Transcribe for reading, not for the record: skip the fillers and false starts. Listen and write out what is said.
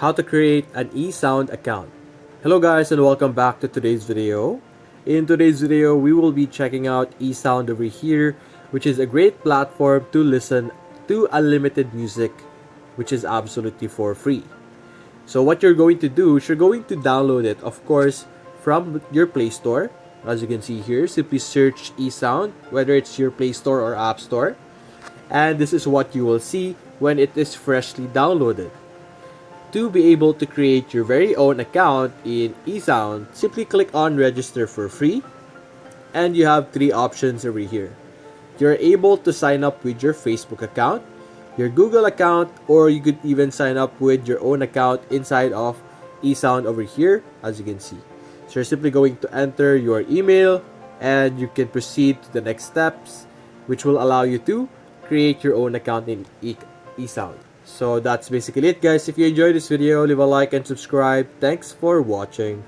how to create an eSound account. Hello guys and welcome back to today's video. In today's video, we will be checking out eSound over here, which is a great platform to listen to unlimited music, which is absolutely for free. So what you're going to do is you're going to download it, of course, from your Play Store. As you can see here, simply search eSound, whether it's your Play Store or App Store. And this is what you will see when it is freshly downloaded. To be able to create your very own account in eSound, simply click on register for free and you have three options over here. You're able to sign up with your Facebook account, your Google account, or you could even sign up with your own account inside of eSound over here, as you can see. So you're simply going to enter your email and you can proceed to the next steps, which will allow you to create your own account in eSound. So that's basically it guys. If you enjoyed this video, leave a like and subscribe. Thanks for watching.